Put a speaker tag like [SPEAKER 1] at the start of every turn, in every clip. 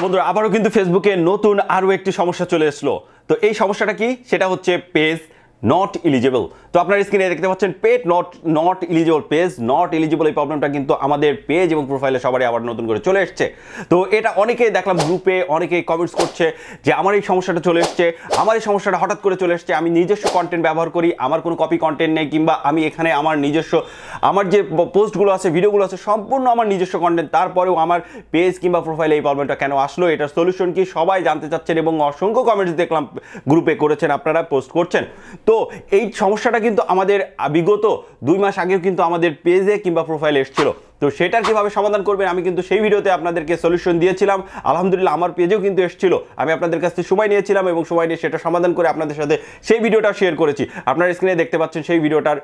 [SPEAKER 1] বন্ধুরা আবারও কিন্তু ফেসবুকে নতুন আরো একটি সমস্যা চলে আসলো। তো এই সমস্যাটা কি, সেটা হচ্ছে পেজ নট এলিজিবল। তো আপনার স্ক্রিনে দেখতে পাচ্ছেন page not eligible, page not eligible. এই প্রবলেমটা কিন্তু আমাদের পেজ এবং প্রোফাইলে সবারই আবার নতুন করে চলে এসছে। তো এটা অনেকেই দেখলাম গ্রুপে অনেকেই কমেন্টস করছে যে আমার এই সমস্যাটা চলে এসছে, আমার এই সমস্যাটা হঠাৎ করে চলে এসছে। আমি নিজস্ব কন্টেন্ট ব্যবহার করি, আমার কোনো কপি কন্টেন্ট নেই, কিংবা আমি এখানে আমার নিজস্ব আমার যে পোস্টগুলো আছে ভিডিওগুলো আছে সম্পূর্ণ আমার নিজস্ব কন্টেন্ট, তারপরেও আমার পেজ কিংবা প্রোফাইলে এই প্রবলেমটা কেন আসলো, এটার সলিউশন কি সবাই জানতে চাচ্ছেন এবং অসংখ্য কমেন্টস দেখলাম গ্রুপে করেছেন, আপনারা পোস্ট করছেন। তো এই সমস্যাটা কিন্তু আমাদের বিগত 2 মাস আগেও কিন্তু আমাদের পেজে কিংবা প্রোফাইলে এসেছিল। তো সেটার কিভাবে সমাধান করবেন আমি কিন্তু সেই ভিডিওতে আপনাদেরকে সলিউশন দিয়েছিলাম। আলহামদুলিল্লাহ আমার পেজেও কিন্তু এসেছিল, আমি আপনাদের কাছ থেকে সময় নিয়েছিলাম এবং সময় নিয়ে সেটা সমাধান করে আপনাদের সাথে সেই ভিডিওটা শেয়ার করেছি। আপনারা স্ক্রিনে দেখতে পাচ্ছেন সেই ভিডিওটার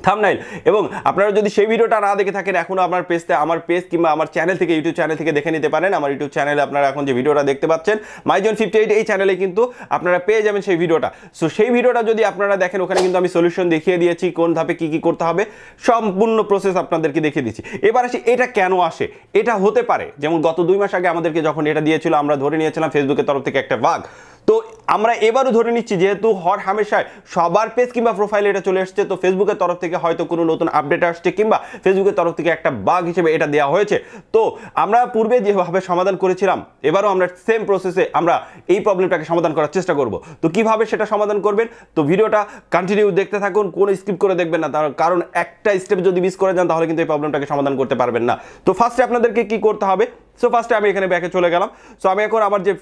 [SPEAKER 1] থাম্বনেইল। এবং আপনারা যদি সেই ভিডিওটা না দেখে থাকেন এখনো আমার পেজ কিংবা আমার চ্যানেল থেকে, ইউটিউব চ্যানেল থেকে দেখে নিতে পারেন। আমার ইউটিউব চ্যানেলে আপনারা এখন যে ভিডিওটা দেখতে পাচ্ছেন myjon58, এই চ্যানেলে কিন্তু আপনারা পেয়ে যাবেন সেই ভিডিওটা। সো সেই ভিডিওটা যদি আপনারা দেখেন ওখানে কিন্তু আমি সলিউশন দেখিয়ে দিয়েছি, কোন ধাপে কি করতে হবে সম্পূর্ণ প্রসেস আপনাদেরকে দেখিয়ে দিচ্ছি। এবার আসি এটা কেন আসে। এটা হতে পারে যেমন গত 2 মাস আগে আমাদেরকে যখন এটা দিয়েছিল আমরা ধরে নিয়েছিলাম ফেসবুকের তরফ থেকে একটা বাগ। তো আমরা এবারও ধরে নিচ্ছি যেহেতু হর হামেশায় সবার পেজ কিংবা প্রোফাইলে এটা চলে এসছে, তো ফেসবুকের তরফ থেকে হয়তো কোনো নতুন আপডেট আসছে কিংবা ফেসবুকের তরফ থেকে একটা বাগ হিসেবে এটা দেওয়া হয়েছে। তো আমরা পূর্বে যেভাবে সমাধান করেছিলাম এবারও আমরা সেম প্রসেসে আমরা এই প্রবলেমটাকে সমাধান করার চেষ্টা করব। তো কিভাবে সেটা সমাধান করবেন, তো ভিডিওটা কন্টিনিউ দেখতে থাকুন, কোনো স্কিপ করে দেখবেন না, তার কারণ একটা স্টেপ যদি মিস করে যান তাহলে কিন্তু এই প্রবলেমটাকে সমাধান করতে পারবেন না। তো ফার্স্টে আপনাদেরকে কি করতে হবে, সো ফার্স্টে আমি এখানে ব্যাকে চলে গেলাম। সো আমি এখন আমার যে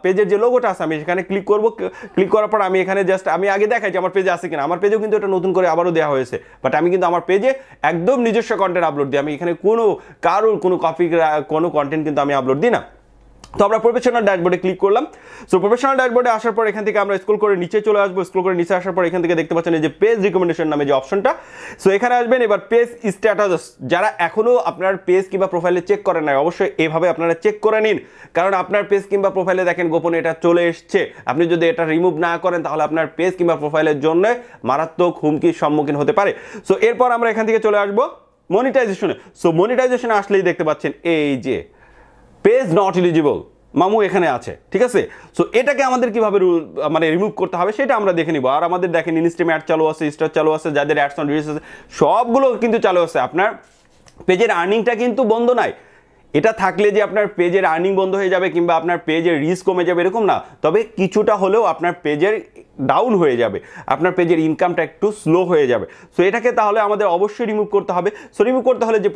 [SPEAKER 1] পেজের যে লোগোটা আছে আমি সেখানে ক্লিক করব। ক্লিক করার পর আমি এখানে জাস্ট আমি আগে দেখাই যে আমার পেজে আছে কিনা। আমার পেজেও কিন্তু এটা নতুন করে আবারও দেওয়া হয়েছে, বাট আমি কিন্তু আমার পেজে একদম নিজস্ব কন্টেন্ট আপলোড দিই। আমি এখানে কোনো কপি কোনো কন্টেন্ট কিন্তু আমি আপলোড দিই না। তো আমরা প্রফেশনাল ড্যাশবোর্ডে ক্লিক করলাম। সো প্রফেশনাল ড্যাশবোর্ডে আসার পর এখান থেকে আমরা স্ক্রল করে নিচে চলে আসবো। স্ক্রল করে নিচে আসার পর এখান থেকে দেখতে পাচ্ছেন এই যে পেজ রিকমেন্ডেশন নামে যে অপশনটা, সো এখানে আসবেন। এবার পেজ স্ট্যাটাস, যারা এখনো আপনার পেজ কিংবা প্রোফাইলে চেক করেন নাই অবশ্যই এভাবে আপনারা চেক করে নিন, কারণ আপনার পেজ কিংবা প্রোফাইলে দেখেন গোপনে এটা চলে এসছে। আপনি যদি এটা রিমুভ না করেন তাহলে আপনার পেজ কিংবা প্রোফাইলের জন্য মারাত্মক হুমকির সম্মুখীন হতে পারে। সো এরপর আমরা এখান থেকে চলে আসবো মনিটাইজেশনে। সো মনিটাইজেশনে আসলেই দেখতে পাচ্ছেন এই যে পেজ নট এলিজিবল মামু এখানে আছে, ঠিক আছে। সো এটাকে আমাদের কিভাবে রিমুভ করতে হবে সেটা আমরা দেখে নিব। আর আমাদের দেখেন ইনস্ট্রিম অ্যাড চালু আছে, স্টার চালু আছে, যাদের অ্যাডস অন রিলস আছে সবগুলো কিন্তু চালু আছে। আপনার পেজের আর্নিংটা কিন্তু বন্ধ নাই। এটা থাকলে যে আপনার পেজের আর্নিং বন্ধ হয়ে যাবে কিংবা আপনার পেজের রিস্ক কমে যাবে এরকম না, তবে কিছুটা হলেও আপনার পেজের ডাউন হয়ে যাবে, আপনার পেজের ইনকামটা একটু স্লো হয়ে যাবে। সো এটাকে তাহলে আমাদের অবশ্যই রিমুভ করতে হবে। সো রিমুভ করতে হলে যে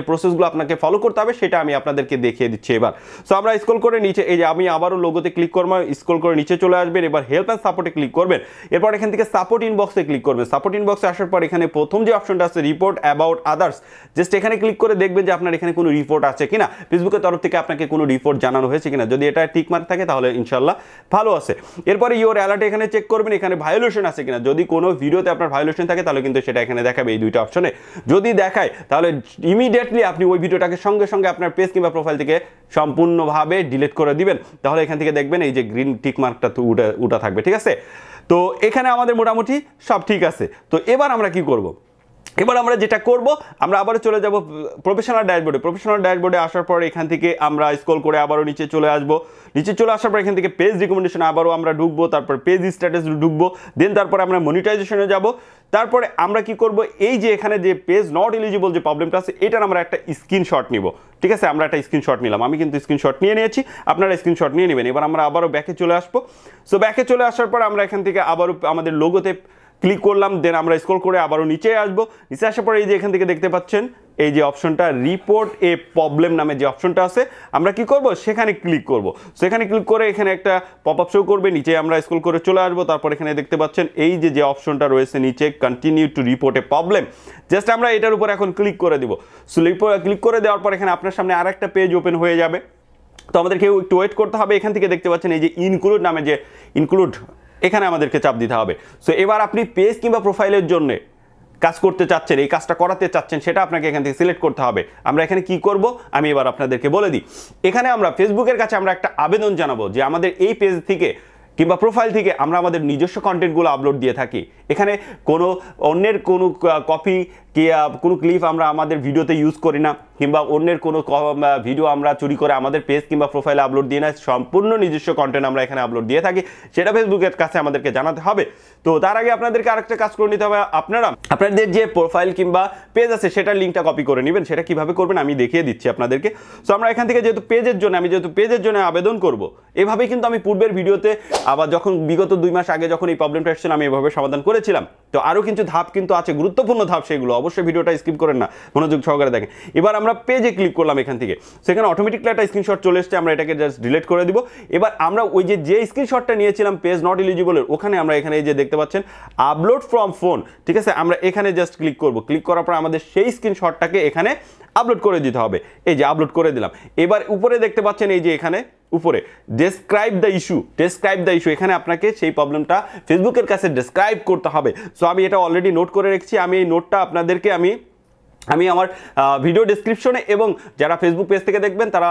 [SPEAKER 1] প্রসেসগুলো আপনাকে ফলো করতে হবে সেটা আমি আপনাদেরকে দেখিয়ে দিচ্ছি এবার। সো আমরা স্ক্রল করে নিচে, এই যে আমি আবারও লোগোতে ক্লিক করবো, স্ক্রল করে নিচে চলে আসবেন। এবার হেল্প অ্যান্ড সাপোর্টে ক্লিক করবেন। এরপর এখান থেকে সাপোর্ট ইনবক্সে ক্লিক করবেন। সাপোর্ট ইনবক্সে আসার পর এখানে প্রথম যে অপশনটা আছে রিপোর্ট অ্যাবাউট আদার্স, জাস্ট এখানে ক্লিক করে দেখবেন যে আপনার এখানে কোনো রিপোর্ট আছে কিনা, ফেসবুকের তরফ থেকে আপনাকে কোনো রিপোর্ট জানানো হয়েছে কিনা। যদি এটা টিক মার্ক থাকে তাহলে ইনশাল্লাহ ভালো আছে। এরপরে ইওর অ্যালার্ট এখানে চেক করবেন এখানে ভায়োলেশন আছে কিনা। যদি কোনো ভিডিওতে আপনার ভায়োলেশন থাকে তাহলে কিন্তু সেটা এখানে দেখাবে এই দুইটা অপশনে। যদি দেখায় তাহলে ইমিডিয়েটলি আপনি ওই ভিডিওটাকে সঙ্গে সঙ্গে আপনার পেজ কিংবা প্রোফাইল থেকে সম্পূর্ণভাবে ডিলিট করে দিবেন। তাহলে এখান থেকে দেখবেন এই যে গ্রিন টিক মার্কটা তো উঠা থাকবে, ঠিক আছে। তো এখানে আমাদের মোটামুটি সব ঠিক আছে। তো এবার আমরা কি করব, এবার আমরা যেটা করব আমরা আবারও চলে যাব প্রফেশনাল ড্যাশবোর্ডে। প্রফেশনাল ড্যাশবোর্ডে আসার পর এখান থেকে আমরা স্ক্রল করে আবারও নিচে চলে আসব। নিচে চলে আসার পর এখান থেকে পেজ রিকমেন্ডেশন আবারও আমরা ঢুকবো, তারপর পেজ স্ট্যাটাস ঢুকবো, দেন তারপরে আমরা মনিটাইজেশনে যাব। তারপরে আমরা কি করব, এই যে এখানে যে পেজ নট এলিজিবল যে প্রবলেমটা আছে এটার আমরা একটা স্ক্রিনশট নিব, ঠিক আছে। আমরা একটা স্ক্রিনশট নিলাম, আমি কিন্তু স্ক্রিনশট নিয়ে নিয়েছি, আপনারা স্ক্রিনশট নিয়ে নেবেন। এবার আমরা আবারও ব্যাকে চলে আসবো। সো ব্যাকে চলে আসার পর আমরা এখান থেকে আবারও আমাদের লোগোতে ক্লিক করলাম, দেন আমরা স্ক্রল করে আবারও নিচে আসবো। নিচে আসার পরে এই যে এখান থেকে দেখতে পাচ্ছেন এই যে অপশনটা রিপোর্ট এ প্রবলেম নামে যে অপশনটা আছে আমরা কি করব, সেখানে ক্লিক করব। সেখানে ক্লিক করে এখানে একটা পপ আপ শো করবে, নিচে আমরা স্ক্রল করে চলে আসবো। তারপর এখানে দেখতে পাচ্ছেন এই যে অপশনটা রয়েছে নিচে continue to report A problem, just আমরা এটার উপর এখন ক্লিক করে দিব। সো ক্লিক করে দেওয়ার পর এখানে আপনার সামনে আরেকটা পেজ ওপেন হয়ে যাবে। তো আমাদেরকে একটু ওয়েট করতে হবে। এখান থেকে দেখতে পাচ্ছেন এই যে ইনক্লুড নামে যে ইনক্লুড, এখানে আমাদেরকে চাপ দিতে হবে। সো এবার আপনি পেজ কিংবা প্রোফাইলের জন্য কাজ করতে চাচ্ছেন, এই কাজটা করাতে চাচ্ছেন, সেটা আপনাকে এখান থেকে সিলেক্ট করতে হবে। আমরা এখানে কি করব আমি এবার আপনাদেরকে বলে দিই। এখানে আমরা ফেসবুকের কাছে আমরা একটা আবেদন জানাবো যে আমাদের এই পেজ থেকে কিংবা প্রোফাইল থেকে আমরা আমাদের নিজস্ব কন্টেন্টগুলো আপলোড দিয়ে থাকি। এখানে কোনো অন্যের কোনো কপি কি কোনো ক্লিপ আমরা আমাদের ভিডিওতে ইউজ করি না, কিংবা অন্যের কোনো ভিডিও আমরা চুরি করে আমাদের পেজ কিংবা প্রোফাইলে আপলোড দিয়ে না, সম্পূর্ণ নিজস্ব কন্টেন্ট আমরা এখানে আপলোড দিয়ে থাকি, সেটা ফেসবুকের কাছে আমাদেরকে জানাতে হবে। তো তার আগে আপনাদেরকে আরেকটা কাজ করে নিতে হবে, আপনাদের যে প্রোফাইল কিংবা পেজ আছে সেটার লিঙ্কটা কপি করে নেবেন। সেটা কিভাবে করবেন আমি দেখিয়ে দিচ্ছি আপনাদেরকে। সো আমরা এখান থেকে যেহেতু পেজের জন্য আবেদন করব, এভাবেই কিন্তু আমি পূর্বের ভিডিওতে আবার যখন বিগত 2 মাস আগে যখন এই প্রবলেমটা এসেছিল আমি এভাবে সমাধান করেছিলাম। তো আরও কিছু ধাপ কিন্তু আছে, গুরুত্বপূর্ণ ধাপ, সেগুলো অবশ্যই ভিডিওটা স্কিপ করেন না, মনোযোগ সহকারে দেখেন। এবার আমরা পেজে ক্লিক করলাম এখান থেকে, সেখানে অটোমেটিকলি একটা স্ক্রিনশট চলে এসেছে, আমরা এটাকে জাস্ট ডিলিট করে দিব। এবার আমরা ওই যে স্ক্রিনশটটা নিয়েছিলাম পেজ নট এলিজিবলের, ওখানে আমরা এখানে এই যে দেখতে পাচ্ছেন আপলোড ফ্রম ফোন, ঠিক আছে, আমরা এখানে জাস্ট ক্লিক করব। ক্লিক করার পর আমাদের সেই স্ক্রিনশটটাকে এখানে আপলোড করে দিতে হবে। এই যে আপলোড করে দিলাম। এবার উপরে দেখতে পাচ্ছেন এই যে এখানে উপরে ডেসক্রাইব দ্য ইস্যু, এখানে আপনাকে সেই প্রবলেমটা ফেসবুকের কাছে ডেসক্রাইব করতে হবে। সো আমি এটা অলরেডি নোট করে রেখেছি। আমি এই নোটটা আপনাদেরকে আমি আমার ভিডিও ডেসক্রিপশনে এবং যারা ফেসবুক পেজ থেকে দেখবেন তারা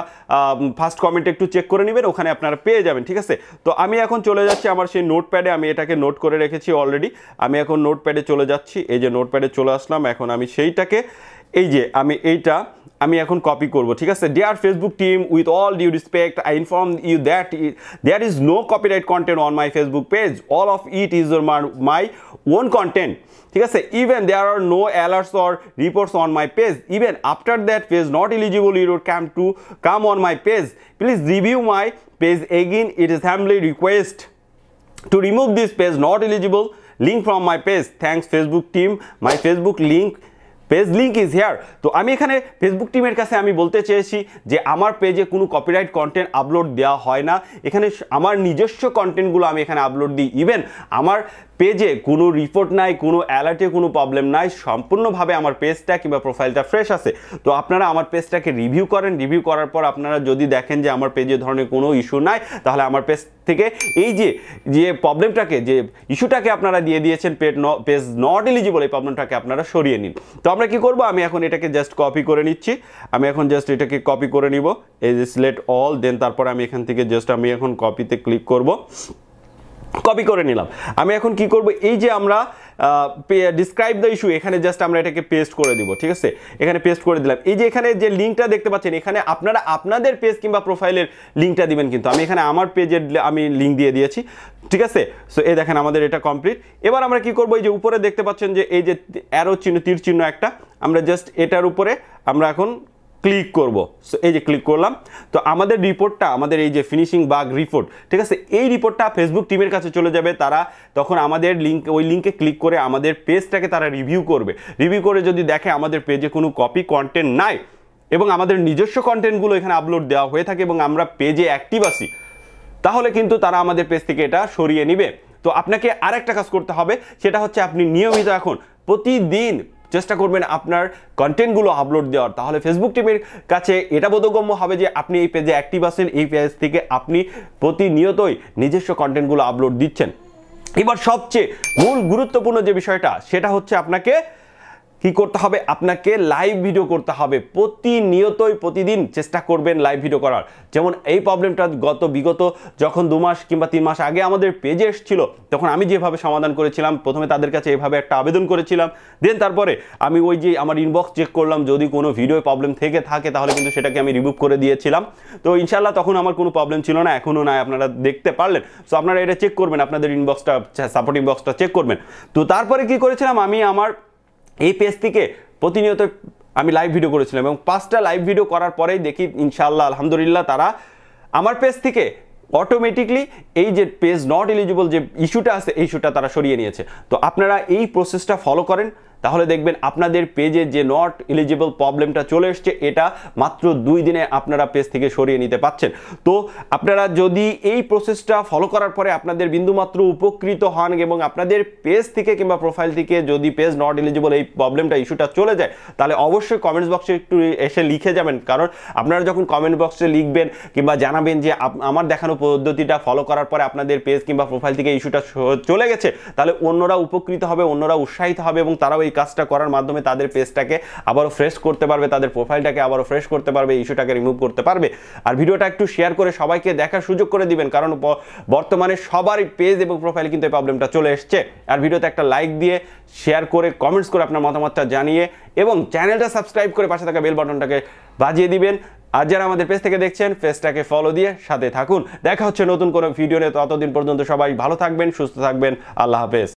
[SPEAKER 1] ফার্স্ট কমেন্টে একটু চেক করে নেবেন, ওখানে আপনারা পেয়ে যাবেন, ঠিক আছে। তো আমি এখন চলে যাচ্ছি আমার সেই নোটপ্যাডে, আমি এটাকে নোট করে রেখেছি অলরেডি। আমি এখন নোটপ্যাডে চলে যাচ্ছি, এই যে নোটপ্যাডে চলে আসলাম। এখন আমি সেইটাকে এই যে আমি এখন কপি করব, ঠিক আছে। Dear Facebook team, with all due respect I inform you that there is no copyright content on my Facebook page, all of it is my own content, ঠিক আছে। Even there are no alerts or reports on my page, even after that page not eligible you would come on my page, please review my page again, it is humbly request to remove this page not eligible link from my page. Thanks Facebook team, my Facebook page link is here. তো আমি এখানে Facebook টিমের কাছে আমি বলতে চেয়েছি যে আমার পেজে কোনো কপিরাইট কন্টেন্ট আপলোড দেওয়া হয় না, এখানে আমার নিজস্ব কন্টেন্টগুলো আমি এখানে আপলোড দিই। ইভেন আমার পেজে কোনো রিপোর্ট নাই, কোনো অ্যালার্টে কোনো প্রবলেম নাই, সম্পূর্ণভাবে আমার পেজটা কিংবা প্রোফাইলটা ফ্রেশ আছে। তো আপনারা আমার পেজটাকে রিভিউ করেন, রিভিউ করার পর আপনারা যদি দেখেন যে আমার পেজে ধরনের কোনো ইস্যু নাই, তাহলে আমার পেজ থেকে এই যে প্রবলেমটাকে, যে ইস্যুটাকে আপনারা দিয়ে দিয়েছেন পেজ নট এলিজিবল, এই প্রবলেমটাকে আপনারা সরিয়ে নিন। তো আমরা কি করব, আমি এখন এটাকে জাস্ট কপি করে নিচ্ছি। আমি এখন জাস্ট এটাকে কপি করে নিব, এই যে সিলেক্ট অল, দেন তারপর আমি এখান থেকে জাস্ট আমি এখন কপিতে ক্লিক করব, কপি করে নিলাম। আমি এখন কি করব, এই যে আমরা ডিসক্রাইব দ্য ইস্যু, এখানে জাস্ট আমরা এটাকে পেস্ট করে দিব, ঠিক আছে। এখানে পেস্ট করে দিলাম। এই যে এখানে যে লিঙ্কটা দেখতে পাচ্ছেন, এখানে আপনারা আপনাদের পেজ কিংবা প্রোফাইলের লিঙ্কটা দিবেন, কিন্তু আমি এখানে আমার পেজের আমি লিঙ্ক দিয়ে দিয়েছি, ঠিক আছে। সো এই দেখেন আমাদের এটা কমপ্লিট। এবার আমরা কি করব, এই যে উপরে দেখতে পাচ্ছেন যে এই যে অ্যারো চিহ্ন, তীর চিহ্ন একটা, আমরা জাস্ট এটার উপরে আমরা এখন ক্লিক করব। সো এই যে ক্লিক করলাম। তো আমাদের রিপোর্টটা, আমাদের এই যে ফিনিশিং বাগ রিপোর্ট, ঠিক আছে, এই রিপোর্টটা ফেসবুক টিমের কাছে চলে যাবে। তারা তখন আমাদের ওই লিঙ্কে ক্লিক করে আমাদের পেজটাকে তারা রিভিউ করবে। রিভিউ করে যদি দেখে আমাদের পেজে কোনো কপি কন্টেন্ট নাই এবং আমাদের নিজস্ব কন্টেন্টগুলো এখানে আপলোড দেওয়া হয়ে থাকে এবং আমরা পেজে অ্যাক্টিভ আছি, তাহলে কিন্তু তারা আমাদের পেজ থেকে এটা সরিয়ে নিবে। তো আপনাকে আরেকটা কাজ করতে হবে, সেটা হচ্ছে আপনি নিয়মিত এখন প্রতিদিন চেষ্টা করবেন আপনার কন্টেন্টগুলো আপলোড দেওয়ার, তাহলে ফেসবুক টিমের কাছে এটা বোধগম্য হবে যে আপনি এই পেজে অ্যাক্টিভ আছেন, এই পেজ থেকে আপনি প্রতিনিয়তই নিজস্ব কন্টেন্টগুলো আপলোড দিচ্ছেন। এবার সবচেয়ে মূল গুরুত্বপূর্ণ যে বিষয়টা, সেটা হচ্ছে আপনাকে কি করতে হবে, আপনাকে লাইভ ভিডিও করতে হবে প্রতিনিয়তই, প্রতিদিন চেষ্টা করবেন লাইভ ভিডিও করার। যেমন এই প্রবলেমটা বিগত যখন 2 মাস কিংবা 3 মাস আগে আমাদের পেজে এসেছিল, তখন আমি যেভাবে সমাধান করেছিলাম, প্রথমে তাদের কাছে এভাবে একটা আবেদন করেছিলাম, দেন তারপরে আমি ওই যে আমার ইনবক্স চেক করলাম, যদি কোনো ভিডিও প্রবলেম থেকে থাকে তাহলে কিন্তু সেটাকে আমি রিমুভ করে দিয়েছিলাম। তো ইনশাল্লাহ তখন আমার কোনো প্রবলেম ছিল না, এখনও নাই, আপনারা দেখতে পারলেন। সো আপনারা এটা চেক করবেন, আপনাদের ইনবক্সটা, সাপোর্ট ইনবক্সটা চেক করবেন। তো তারপরে কি করেছিলাম, আমি আমার এই পেজ থেকে প্রতিনিয়ত আমি লাইভ ভিডিও করেছিলাম এবং 5টা লাইভ ভিডিও করার পরেই দেখি ইনশাআল্লাহ আলহামদুলিল্লাহ তারা আমার পেজ থেকে অটোমেটিকলি এই যে পেজ নট এলিজিবল যে ইস্যুটা আছে, এই ইস্যুটা তারা সরিয়ে নিয়েছে। তো আপনারা এই প্রসেসটা ফলো করেন, তাহলে দেখবেন আপনাদের পেজে যে নট এলিজিবল প্রবলেমটা চলে এসছে, এটা মাত্র 2 দিনে আপনারা পেজ থেকে সরিয়ে নিতে পারছেন। তো আপনারা যদি এই প্রসেসটা ফলো করার পরে আপনাদের বিন্দুমাত্র উপকৃত হন এবং আপনাদের পেজ থেকে কিংবা প্রোফাইল থেকে যদি পেজ নট এলিজিবল এই প্রবলেমটা, ইস্যুটা চলে যায়, তাহলে অবশ্যই কমেন্টস বক্সে একটু এসে লিখে যাবেন। কারণ আপনারা যখন কমেন্ট বক্সে লিখবেন কিংবা জানাবেন যে আমার দেখানো পদ্ধতিটা ফলো করার পরে আপনাদের পেজ কিংবা প্রোফাইল থেকে ইস্যুটা চলে গেছে, তাহলে অন্যরা উপকৃত হবে, অন্যরা উৎসাহিত হবে এবং তারাও এই কাজটা করার মাধ্যমে তাদের পেজটাকে আবারও ফ্রেশ করতে পারবে, তাদের প্রোফাইলটাকে আবারও ফ্রেশ করতে পারবে, ইস্যুটাকে রিমুভ করতে পারবে। আর ভিডিওটা একটু শেয়ার করে সবাইকে দেখার সুযোগ করে দিবেন, কারণ বর্তমানে সবারই পেজ এবং প্রোফাইলে কিন্তু এই প্রবলেমটা চলে এসছে। আর ভিডিওতে একটা লাইক দিয়ে, শেয়ার করে, কমেন্টস করে আপনার মতামতটা জানিয়ে এবং চ্যানেলটা সাবস্ক্রাইব করে পাশে থাকা বেল বাটনটাকে বাজিয়ে দিবেন। আর যারা আমাদের পেজ থেকে দেখছেন, পেজটাকে ফলো দিয়ে সাথে থাকুন। দেখা হচ্ছে নতুন কোনো ভিডিও নিয়ে। ততদিন পর্যন্ত সবাই ভালো থাকবেন, সুস্থ থাকবেন। আল্লাহ হাফেজ।